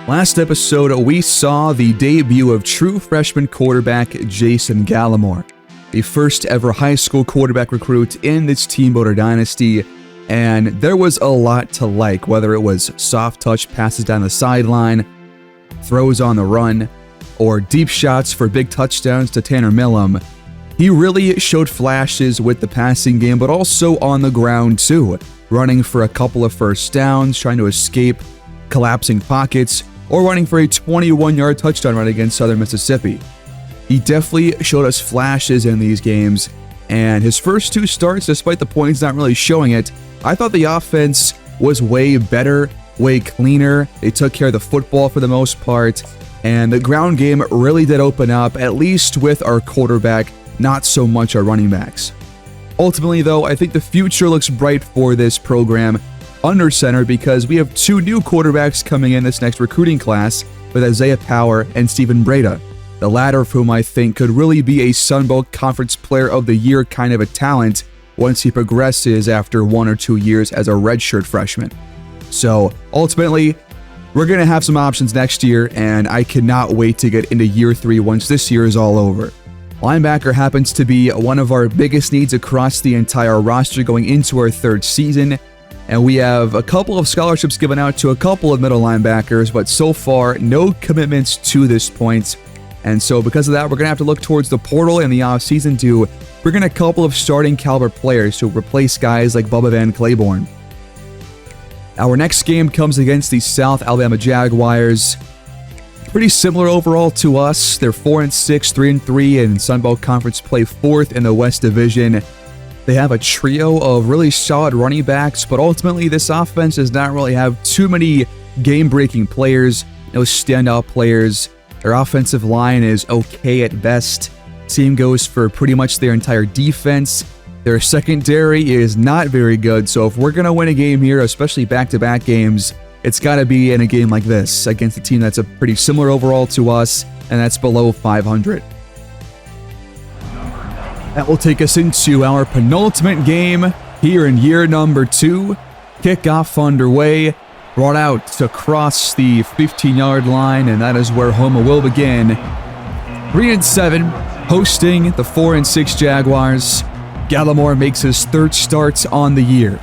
Last episode, we saw the debut of true freshman quarterback Jason Gallimore, the first ever high school quarterback recruit in this Teambuilder Dynasty, and there was a lot to like, whether it was soft touch passes down the sideline, throws on the run, or deep shots for big touchdowns to Tanner Millam. He really showed flashes with the passing game, but also on the ground too, running for a couple of first downs, trying to escape collapsing pockets, or running for a 21-yard touchdown run against Southern Mississippi. He definitely showed us flashes in these games, and his first two starts, despite the points not really showing it, I thought the offense was way better, way cleaner. They took care of the football for the most part, and the ground game really did open up, at least with our quarterback, not so much our running backs. Ultimately, though, I think the future looks bright for this program under center because we have two new quarterbacks coming in this next recruiting class with Isaiah Power and Stephen Breda, the latter of whom I think could really be a Sun Belt Conference Player of the Year kind of a talent once he progresses after 1 or 2 years as a redshirt freshman. So ultimately, we're going to have some options next year, and I cannot wait to get into year 3 once this year is all over. Linebacker happens to be one of our biggest needs across the entire roster going into our 3rd season, and we have a couple of scholarships given out to a couple of middle linebackers, but so far, no commitments to this point. And so because of that, we're going to have to look towards the portal in the offseason to bring in a couple of starting caliber players to replace guys like Bubba Van Claiborne. Our next game comes against the South Alabama Jaguars. Pretty similar overall to us. They're 4-6, 3-3, and Sun Belt Conference play 4th in the West Division. They have a trio of really solid running backs, but ultimately this offense does not really have too many game-breaking players, no standout players. Their offensive line is okay at best. Team goes for pretty much their entire defense. Their secondary is not very good, so if we're going to win a game here, especially back-to-back games, it's got to be in a game like this against a team that's a pretty similar overall to us, and that's below 500. That will take us into our penultimate game here in year number 2. Kickoff underway, brought out across the 15-yard line, and that is where Houma will begin. 3-7, hosting the 4-6 Jaguars. Gallimore makes his 3rd start on the year.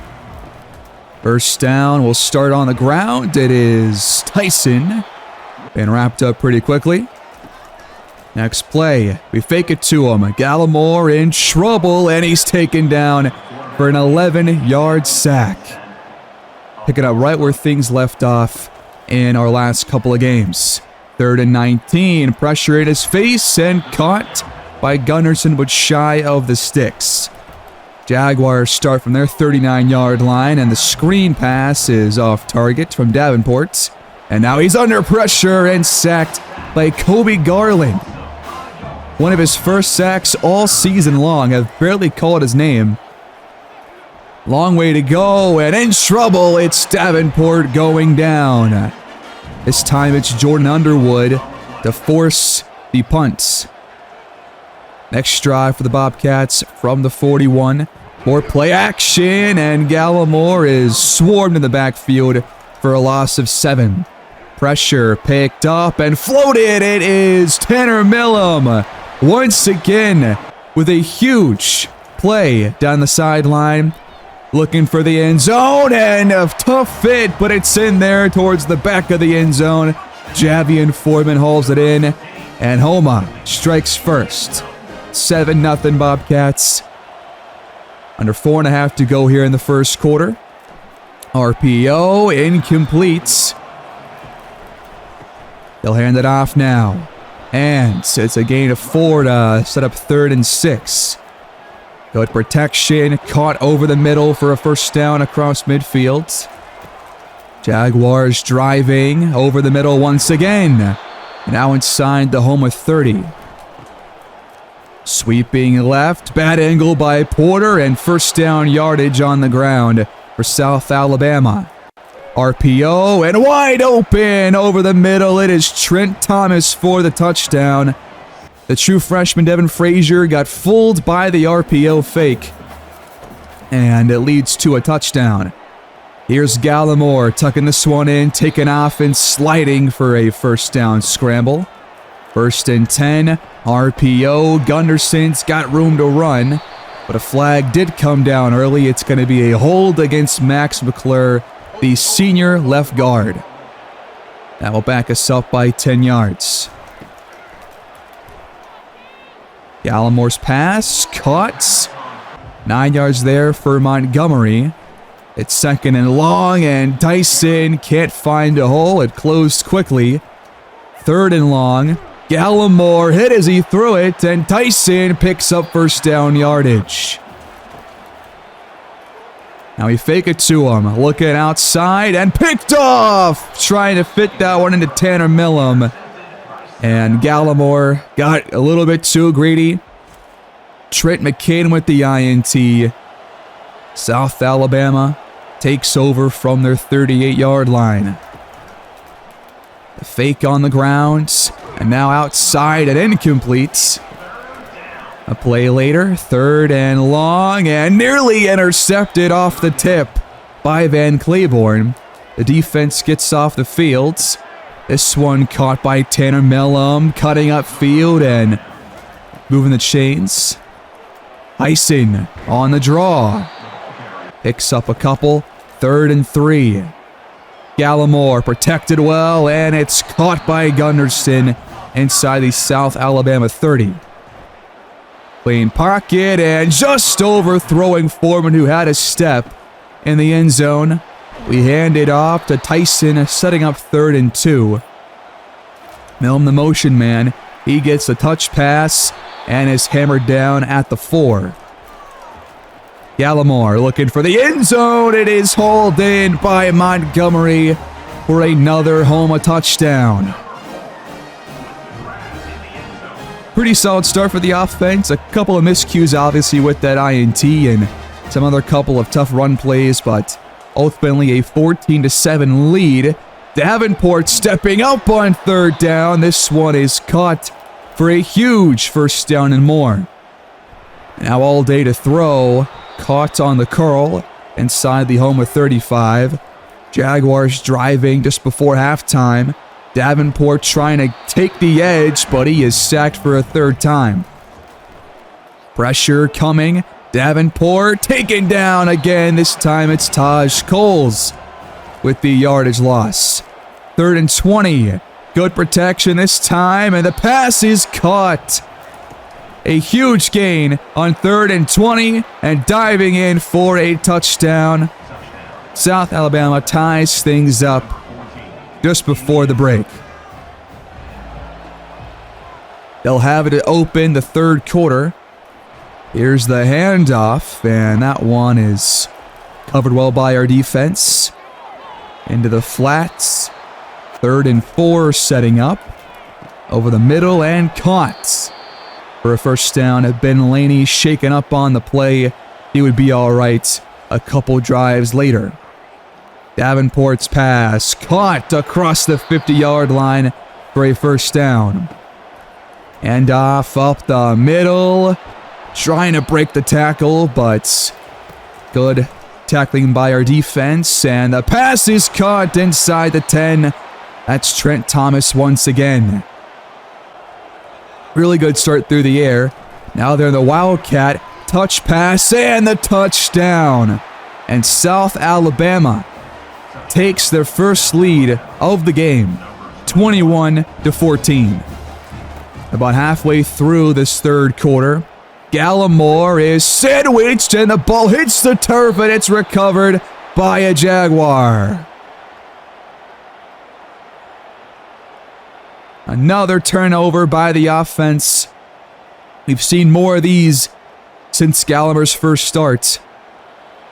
First down will start on the ground. It is Tyson, and wrapped up pretty quickly. Next play, we fake it to him. Gallimore in trouble, and he's taken down for an 11-yard sack. Picking up right where things left off in our last couple of games. 3rd and 19, pressure in his face, and caught by Gunnarsson, but shy of the sticks. Jaguars start from their 39-yard line, and the screen pass is off target from Davenport. And now he's under pressure and sacked by Kobe Garland. One of his first sacks all season long. I've barely called his name. Long way to go, and in trouble, it's Davenport going down. This time it's Jordan Underwood to force the punt. Next drive for the Bobcats from the 41. More play action, and Gallimore is swarmed in the backfield for a loss of 7. Pressure picked up and floated. It is Tanner Millam once again with a huge play down the sideline. Looking for the end zone, and a tough fit, but it's in there towards the back of the end zone. Javian Foreman hauls it in, and Houma strikes first. 7-0 Bobcats. Under 4.5 to go here in the first quarter. RPO incomplete. They'll hand it off now. And it's a gain of 4 to set up 3rd and 6. Good protection, caught over the middle for a first down across midfield. Jaguars driving over the middle once again. Now inside the Houma 30. Sweeping left, bad angle by Porter, and first down yardage on the ground for South Alabama. RPO, and wide open over the middle. It is Trent Thomas for the touchdown. The true freshman Devin Frazier got fooled by the RPO fake, and it leads to a touchdown. Here's Gallimore tucking this one in, taking off and sliding for a first down scramble. 1st and 10, RPO. Gunderson's got room to run, but a flag did come down early. It's going to be a hold against Max McClure, the senior left guard. That will back us up by 10 yards. Gallimore's pass, caught. 9 yards there for Montgomery. It's 2nd and long, and Dyson can't find a hole. It closed quickly. 3rd and long. Gallimore hit as he threw it, and Dyson picks up first down yardage. Now we fake it to him. Looking outside, and picked off! Trying to fit that one into Tanner Millam. And Gallimore got a little bit too greedy. Trent McCain with the INT. South Alabama takes over from their 38-yard line. The fake on the ground, and now outside and incomplete. A play later, 3rd and long, and nearly intercepted off the tip by Van Claiborne. The defense gets off the field. This one caught by Tanner Millam, cutting up field and moving the chains. Hyson on the draw. Picks up a couple. 3rd and 3. Gallimore protected well, and it's caught by Gunderson inside the South Alabama 30. Clean pocket, and just overthrowing Foreman, who had a step in the end zone. We hand it off to Tyson, setting up 3rd and 2. Milne, the motion man, he gets a touch pass and is hammered down at the 4. Gallimore looking for the end zone. It is hauled in by Montgomery for another Houma touchdown. Pretty solid start for the offense. A couple of miscues, obviously, with that INT and some other couple of tough run plays, but ultimately a 14-7 lead. Davenport stepping up on 3rd down. This one is caught for a huge first down and more. Now all day to throw. Caught on the curl inside the Houma 35. Jaguars driving just before halftime. Davenport trying to take the edge, but he is sacked for a 3rd time. Pressure coming. Davenport taken down again. This time it's Taj Coles with the yardage loss. 3rd and 20. Good protection this time, and the pass is caught. A huge gain on 3rd and 20, and diving in for a touchdown. South Alabama ties things up just before the break. They'll have it open the 3rd quarter. Here's the handoff, and that one is covered well by our defense. Into the flats. 3rd and 4 setting up. Over the middle and caught. For a first down, Ben Laney shaken up on the play. He would be all right a couple drives later. Davenport's pass caught across the 50-yard line for a first down. And off up the middle. Trying to break the tackle, but good tackling by our defense. And the pass is caught inside the 10. That's Trent Thomas once again. Really good start through the air. Now they're in the Wildcat. Touch pass and the touchdown. And South Alabama takes their first lead of the game, 21-14. About halfway through this 3rd quarter, Gallimore is sandwiched and the ball hits the turf and it's recovered by a Jaguar. Another turnover by the offense. We've seen more of these since Gallimore's first start.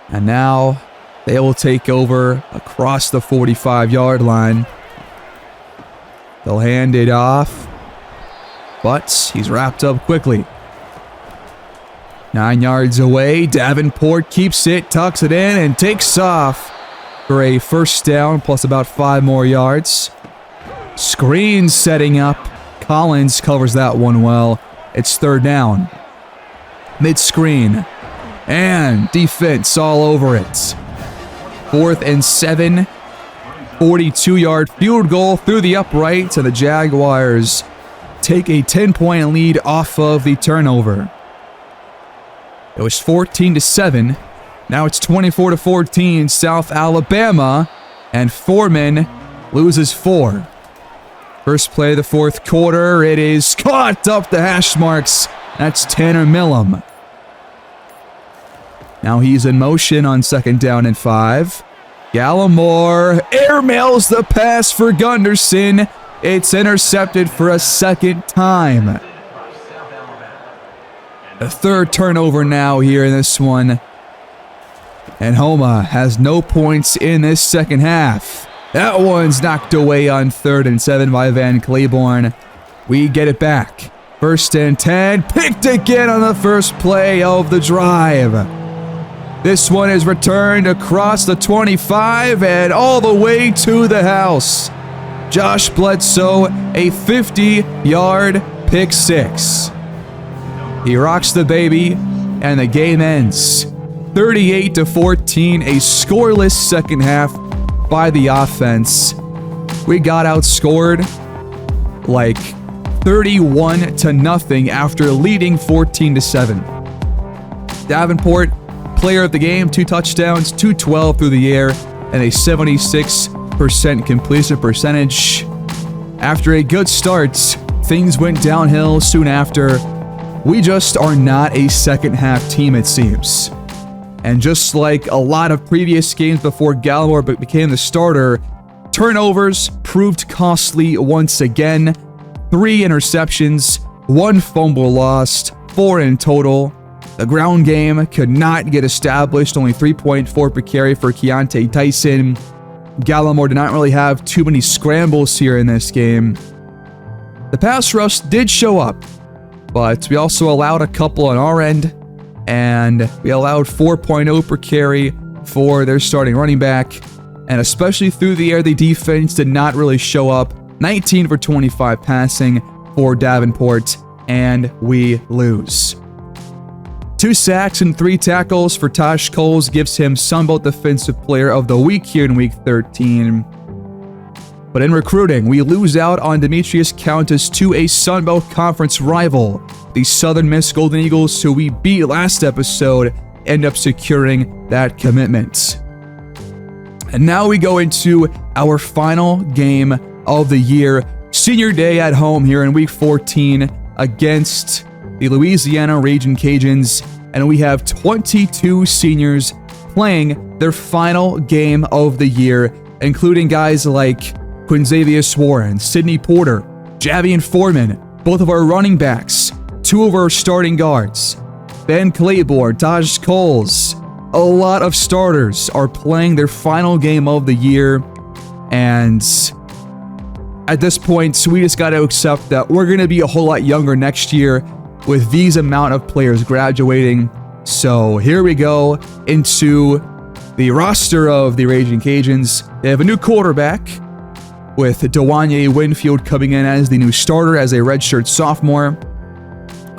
And now they will take over across the 45-yard line. They'll hand it off, but he's wrapped up quickly. 9 yards away, Davenport keeps it, tucks it in, and takes off for a first down plus about 5 more yards. Screen setting up. Collins covers that one well. It's 3rd down. Mid-screen. And defense all over it. 4th and 7. 42-yard field goal through the uprights, and the Jaguars take a 10-point lead off of the turnover. It was 14-7. Now it's 24-14, South Alabama, and Foreman loses 4. First play of the fourth quarter, it is caught up the hash marks. That's Tanner Millam. Now he's in motion on 2nd down and 5. Gallimore airmails the pass for Gunderson. It's intercepted for a second time. A 3rd turnover now here in this one. And Houma has no points in this second half. That one's knocked away on 3rd and 7 by Van Claiborne. We get it back. 1st and 10. Picked again on the first play of the drive. This one is returned across the 25 and all the way to the house. Josh Bledsoe, a 50-yard pick 6. He rocks the baby, and the game ends. 38-14, a scoreless second half by the offense. We got outscored like 31-0 after leading 14-7. Davenport, player of the game, 2 touchdowns, 212 through the air, and a 76% completion percentage. After a good start, things went downhill soon after. We just are not a second half team, it seems. And just like a lot of previous games before Gallimore became the starter, turnovers proved costly once again. 3 interceptions, 1 fumble lost, 4 in total. The ground game could not get established, only 3.4 per carry for Keontae Tyson. Gallimore did not really have too many scrambles here in this game. The pass rush did show up, but we also allowed a couple on our end, and we allowed 4.0 per carry for their starting running back. And especially through the air, the defense did not really show up. 19 for 25 passing for Davenport, and we lose. 2 sacks and 3 tackles for Tosh Coles gives him Sunbelt Defensive Player of the Week here in Week 13. But in recruiting, we lose out on Demetrius Countess to a Sunbelt Conference rival. The Southern Miss Golden Eagles, who we beat last episode, end up securing that commitment. And now we go into our final game of the year, Senior Day at home here in Week 14 against the Louisiana Ragin' Cajuns, and we have 22 seniors playing their final game of the year, including guys like Quinzavius Warren, Sidney Porter, Javian Foreman, both of our running backs, 2 of our starting guards, Ben Claiborne, Taj Coles. A lot of starters are playing their final game of the year, and at this point, we just got to accept that we're going to be a whole lot younger next year with these amount of players graduating. So here we go into the roster of the Raging Cajuns. They have a new quarterback with Dewanye Winfield coming in as the new starter as a redshirt sophomore.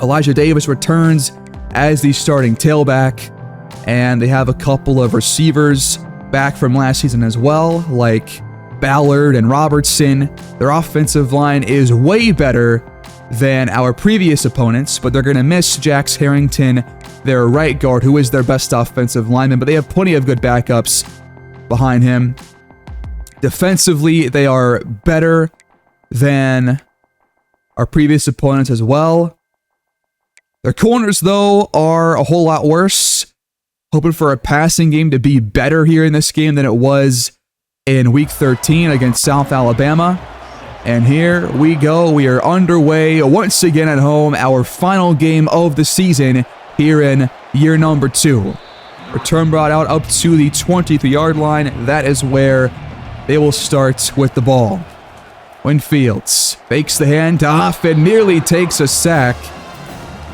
Elijah Davis returns as the starting tailback, and they have a couple of receivers back from last season as well, like Ballard and Robertson. Their offensive line is way better than our previous opponents, but they're going to miss Jax Harrington, their right guard, who is their best offensive lineman, but they have plenty of good backups behind him. Defensively, they are better than our previous opponents as well. Their corners, though, are a whole lot worse. Hoping for a passing game to be better here in this game than it was in Week 13 against South Alabama. And here we go. We are underway once again at home. Our final game of the season here in year number 2. Return brought out up to the 23-yard line. That is where they will start with the ball. Winfields fakes the handoff and nearly takes a sack.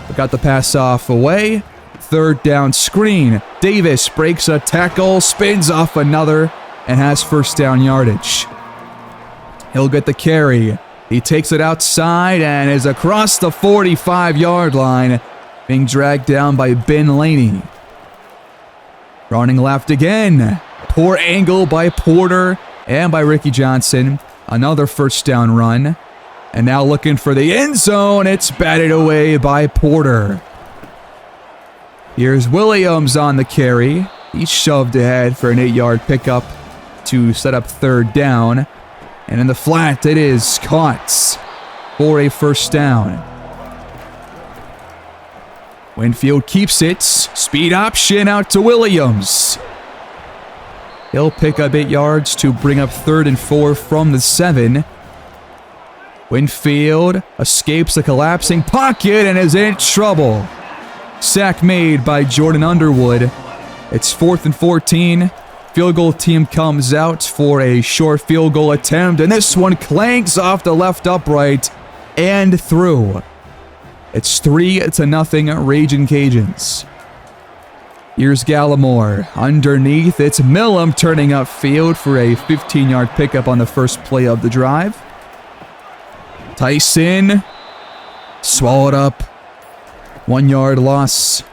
But got the pass off away. 3rd down screen. Davis breaks a tackle, spins off another, and has 1st down yardage. He'll get the carry. He takes it outside and is across the 45-yard line, being dragged down by Ben Laney. Running left again. poor angle by Porter and by Ricky Johnson. Another first down run. And now looking for the end zone. It's batted away by Porter. Here's Williams on the carry. He's shoved ahead for an 8-yard pickup to set up third down. And in the flat, it is caught for a first down. Winfield keeps it. Speed option out to Williams. He'll pick up 8 yards to bring up 3rd and 4 from the 7. Winfield escapes the collapsing pocket and is in trouble. Sack made by Jordan Underwood. It's 4th and 14. Field goal team comes out for a short field goal attempt, and this one clanks off the left upright and through. It's 3-0 Ragin' Cajuns. Here's Gallimore. Underneath, it's Millam turning upfield for a 15-yard pickup on the first play of the drive. Tyson swallowed up. 1-yard loss.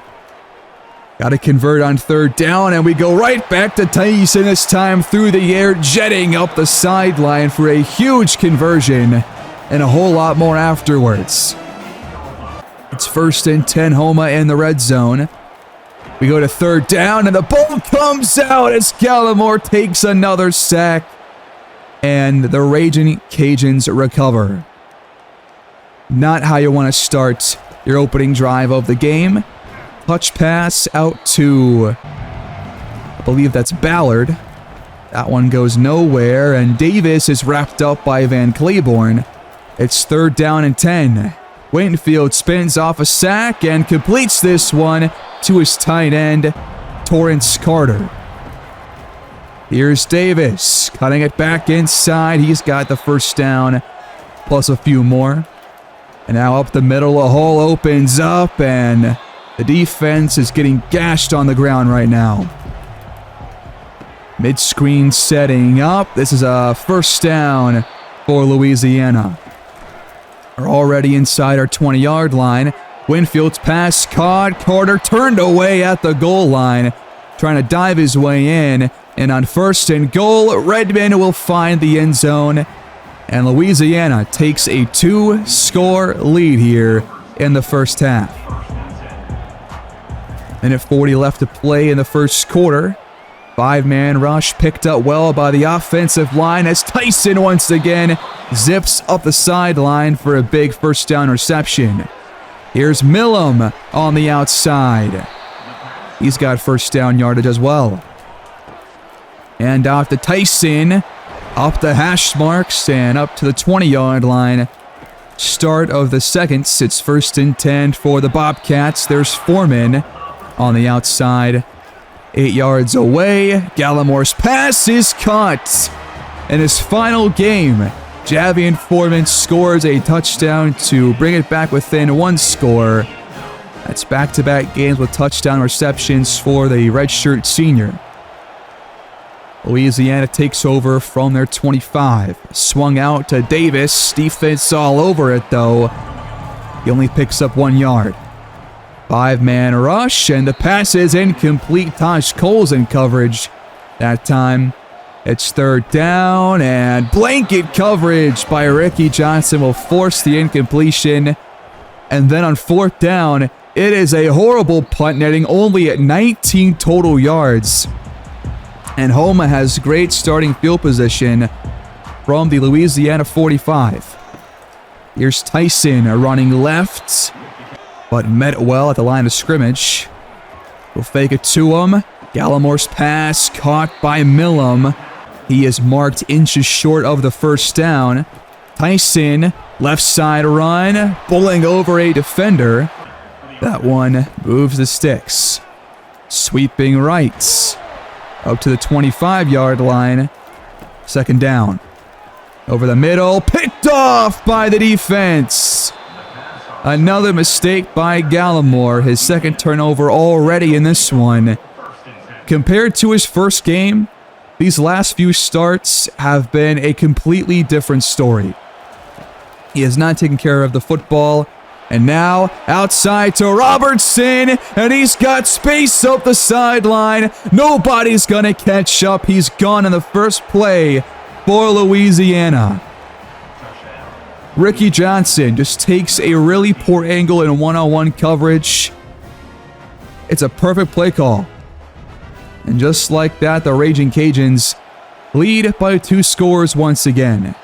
Got to convert on third down, and we go right back to Tyson, this time through the air, jetting up the sideline for a huge conversion, and a whole lot more afterwards. It's 1st and 10, Houma in the red zone. We go to third down, and the ball comes out as Gallimore takes another sack, and the Ragin' Cajuns recover. Not how you want to start your opening drive of the game. Touch pass out to, I believe that's Ballard. That one goes nowhere, and Davis is wrapped up by Van Claiborne. It's 3rd down and 10. Winfield spins off a sack and completes this one to his tight end, Torrance Carter. Here's Davis, cutting it back inside. He's got the first down, plus a few more. And now up the middle, a hole opens up, and the defense is getting gashed on the ground right now. Mid-screen setting up. This is a first down for Louisiana. We're already inside our 20-yard line. Winfield's pass caught. Carter turned away at the goal line, trying to dive his way in. And on 1st and goal, Redmond will find the end zone. And Louisiana takes a 2-score lead here in the first half. Minute 40 left to play in the first quarter. 5-man rush picked up well by the offensive line as Tyson once again zips up the sideline for a big first down reception. Here's Millam on the outside. He's got first down yardage as well. And off to Tyson, up the hash marks and up to the 20-yard line. Start of the second. It's 1st and 10 for the Bobcats. There's Foreman on the outside. 8 yards away. Gallimore's pass is caught. In his final game, Javian Foreman scores a touchdown to bring it back within 1 score. That's back-to-back games with touchdown receptions for the redshirt senior. Louisiana takes over from their 25. Swung out to Davis. Defense all over it, though. He only picks up 1 yard. 5-man rush, and the pass is incomplete. Taj Cole's in coverage that time. It's 3rd down, and blanket coverage by Ricky Johnson will force the incompletion. And then on 4th down, it is a horrible punt, netting only at 19 total yards. And Houma has great starting field position from the Louisiana 45. Here's Tyson running left, but met well at the line of scrimmage. We'll fake it to him. Gallimore's pass caught by Millam. He is marked inches short of the first down. Tyson, left side run, bowling over a defender. That one moves the sticks. Sweeping right, up to the 25-yard line. 2nd down. Over the middle, picked off by the defense. Another mistake by Gallimore, his 2nd turnover already in this one. Compared to his first game, these last few starts have been a completely different story. He has not taken care of the football And now, outside to Robertson, and he's got space up the sideline. Nobody's gonna catch up. He's gone in the first play for Louisiana. Ricky Johnson just takes a really poor angle in one-on-one coverage. It's a perfect play call. And just like that, the Raging Cajuns lead by 2 scores once again.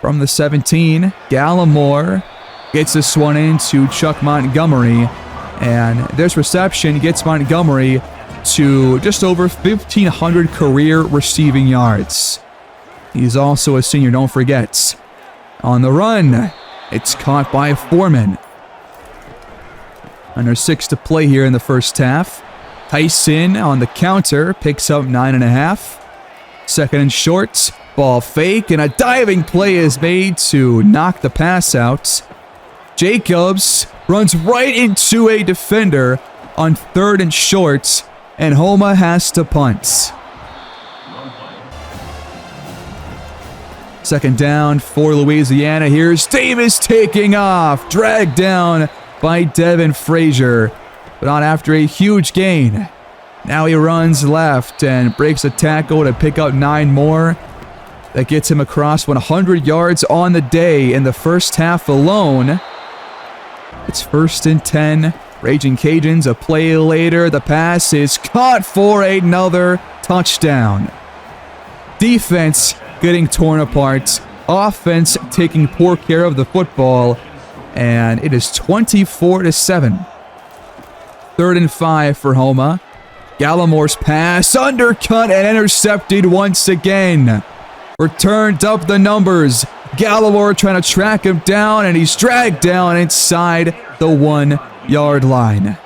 From the 17, Gallimore gets this one into Chuck Montgomery, and this reception gets Montgomery to just over 1,500 career receiving yards. He's also a senior, don't forget. On the run, it's caught by Foreman. Under 6 to play here in the first half. Tyson on the counter picks up 9.5. Second and short, ball fake, and a diving play is made to knock the pass out. Jacobs runs right into a defender on 3rd and short, and Houma has to punt. Second down for Louisiana. Here's Davis taking off, dragged down by Devin Frazier, but not after a huge gain. Now he runs left and breaks a tackle to pick up 9 more. That gets him across 100 yards on the day in the first half alone. It's 1st and 10. Raging Cajuns, a play later. The pass is caught for another touchdown. Defense getting torn apart. Offense taking poor care of the football. And it is 24-7. 3rd and 5 for Houma. Gallimore's pass undercut and intercepted once again. Returned up the numbers. Gallimore trying to track him down, and he's dragged down inside the 1-yard line.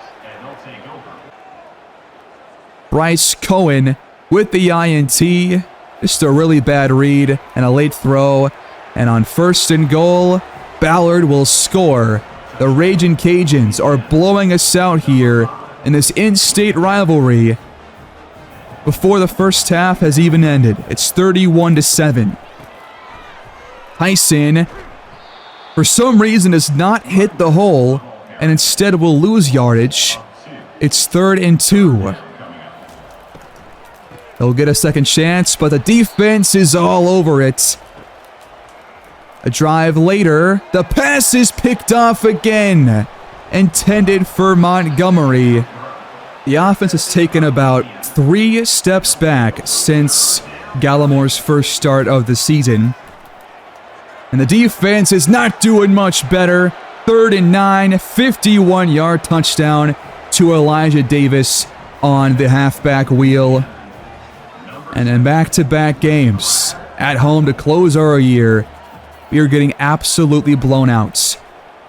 Bryce Cohen with the INT. Just a really bad read and a late throw. And on 1st and goal, Ballard will score. The Raging Cajuns are blowing us out here in this in-state rivalry before the first half has even ended. It's 31-7. Tyson, for some reason, does not hit the hole and instead will lose yardage. It's 3rd and 2. They'll get a second chance, but the defense is all over it. A drive later, the pass is picked off again. Intended for Montgomery. The offense has taken about 3 steps back since Gallimore's first start of the season. And the defense is not doing much better. 3rd and 9, 51-yard touchdown to Elijah Davis on the halfback wheel. And then back-to-back games at home to close our year. We are getting absolutely blown out.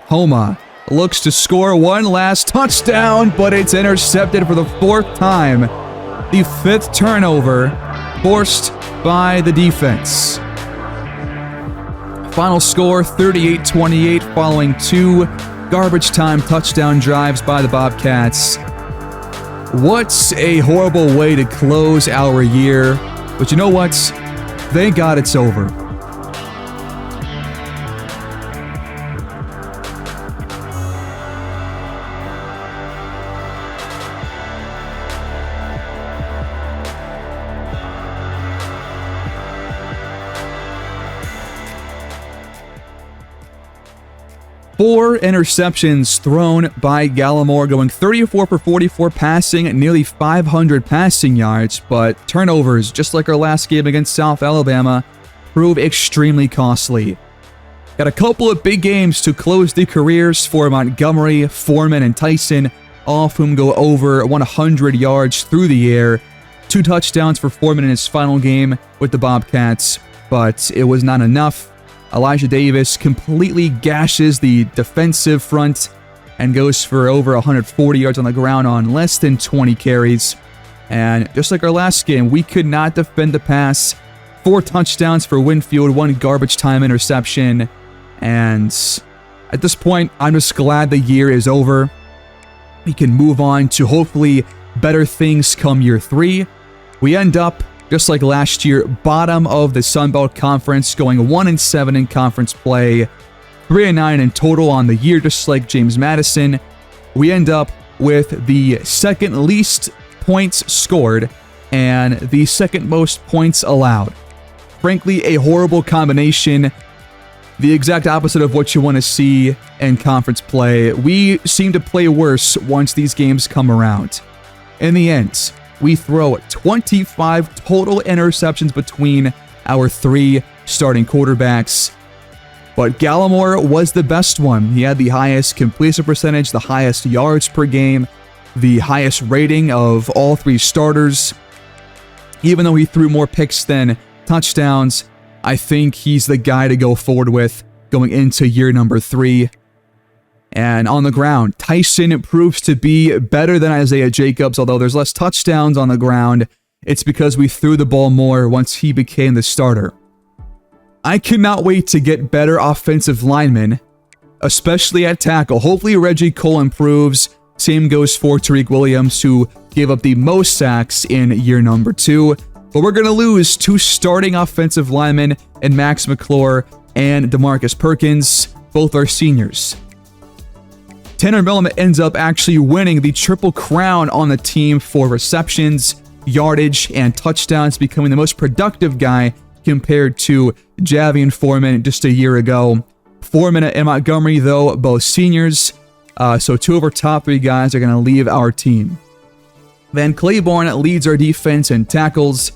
Houma looks to score one last touchdown, but it's intercepted for the 4th time. The 5th turnover forced by the defense. Final score 38-28 following 2 garbage time touchdown drives by the Bobcats. What's a horrible way to close our year. But you know what? Thank God it's over. Four interceptions thrown by Gallimore, going 34 for 44 passing, nearly 500 passing yards, but turnovers, just like our last game against South Alabama, prove extremely costly. Got a couple of big games to close the careers for Montgomery, Foreman, and Tyson, all of whom go over 100 yards through the air. 2 touchdowns for Foreman in his final game with the Bobcats, but it was not enough. Elijah Davis completely gashes the defensive front and goes for over 140 yards on the ground on less than 20 carries. And just like our last game, we could not defend the pass. 4 touchdowns for Winfield, 1 garbage time interception. And at this point, I'm just glad the year is over. We can move on to hopefully better things come year 3. We end up, just like last year, bottom of the Sun Belt Conference, going 1-7 in conference play, 3-9 in total on the year, just like James Madison. We end up with the second least points scored and the second most points allowed. Frankly, a horrible combination. The exact opposite of what you want to see in conference play. We seem to play worse once these games come around. In the end, we throw 25 total interceptions between our 3 starting quarterbacks. But Gallimore was the best one. He had the highest completion percentage, the highest yards per game, the highest rating of all 3 starters. Even though he threw more picks than touchdowns, I think he's the guy to go forward with going into year number 3. And on the ground, Tyson proves to be better than Isaiah Jacobs, although there's less touchdowns on the ground. It's because we threw the ball more once he became the starter. I cannot wait to get better offensive linemen, especially at tackle. Hopefully Reggie Cole improves. Same goes for Tariq Williams, who gave up the most sacks in year number 2. But we're going to lose 2 starting offensive linemen in Max McClure and DeMarcus Perkins. Both are seniors. Tanner Millam ends up actually winning the Triple Crown on the team for receptions, yardage, and touchdowns, becoming the most productive guy compared to Javian Foreman just a year ago. Foreman and Montgomery, though, both seniors. So 2 of our top 3 guys are going to leave our team. Van Claiborne leads our defense in tackles.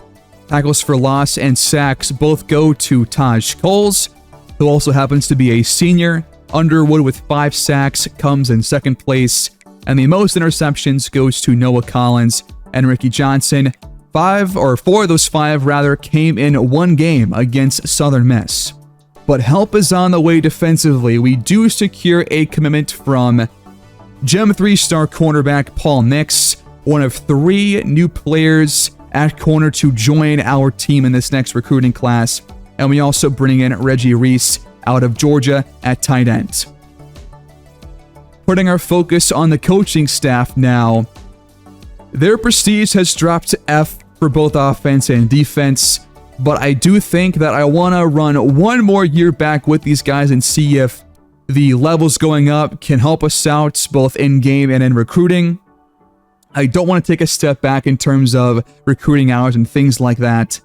Tackles for loss and sacks both go to Taj Coles, who also happens to be a senior. Underwood with 5 sacks comes in second place. And the most interceptions goes to Noah Collins and Ricky Johnson. 4 of those 5 came in one game against Southern Miss. But help is on the way defensively. We do secure a commitment from Gem 3-star cornerback Paul Nix, one of 3 new players at corner to join our team in this next recruiting class. And we also bring in Reggie Reese out of Georgia at tight end. Putting our focus on the coaching staff now, their prestige has dropped to F for both offense and defense, but I do think that I want to run one more year back with these guys and see if the levels going up can help us out both in game and in recruiting. I don't want to take a step back in terms of recruiting hours and things like that.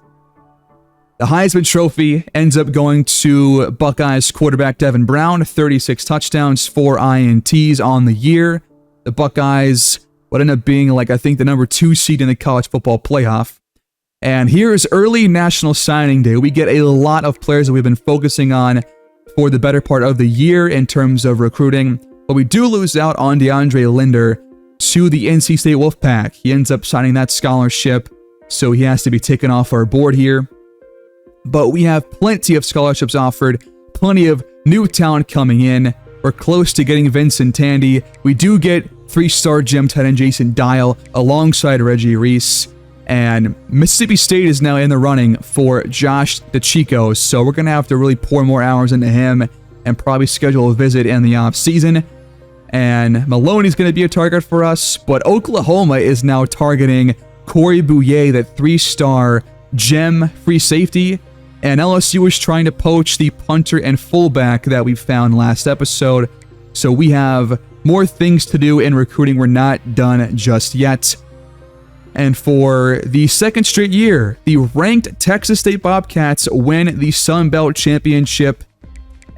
The Heisman Trophy ends up going to Buckeyes quarterback Devin Brown, 36 touchdowns, 4 INTs on the year. The Buckeyes would end up being, I think, the number 2 seed in the college football playoff. And here's early National Signing Day. We get a lot of players that we've been focusing on for the better part of the year in terms of recruiting. But we do lose out on DeAndre Linder to the NC State Wolfpack. He ends up signing that scholarship, so he has to be taken off our board here. But we have plenty of scholarships offered, plenty of new talent coming in. We're close to getting Vincent Tandy. We do get 3-star gem tight end Jason Dial alongside Reggie Reese. And Mississippi State is now in the running for Josh DeChico, so we're going to have to really pour more hours into him and probably schedule a visit in the offseason. And Maloney's going to be a target for us, but Oklahoma is now targeting Corey Bouye, that 3-star gem free safety. And LSU is trying to poach the punter and fullback that we found last episode. So we have more things to do in recruiting. We're not done just yet. And for the second straight year, the ranked Texas State Bobcats win the Sun Belt Championship.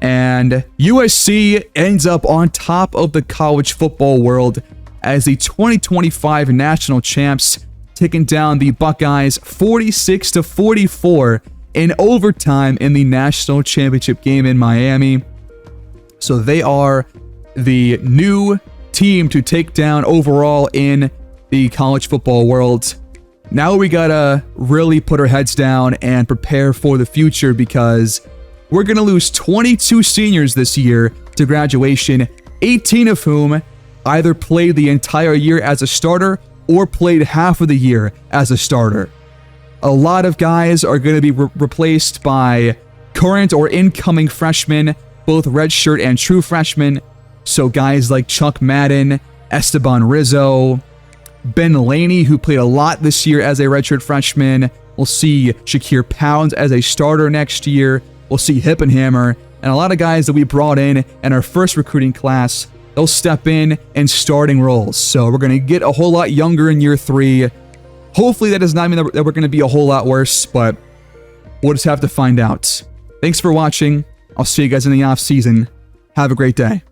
And USC ends up on top of the college football world as the 2025 national champs, taking down the Buckeyes 46-44 in overtime in the national championship game in Miami. So they are the new team to take down overall in the college football world. Now we gotta really put our heads down and prepare for the future, because we're gonna lose 22 seniors this year to graduation, 18 of whom either played the entire year as a starter or played half of the year as a starter. A lot of guys are going to be replaced by current or incoming freshmen, both redshirt and true freshmen. So guys like Chuck Madden, Esteban Rizzo, Ben Laney, who played a lot this year as a redshirt freshman. We'll see Shakir Pounds as a starter next year. We'll see Hippenhammer and a lot of guys that we brought in our first recruiting class, they'll step in starting roles. So we're going to get a whole lot younger in year 3. Hopefully that does not mean that we're going to be a whole lot worse, but we'll just have to find out. Thanks for watching. I'll see you guys in the off season. Have a great day.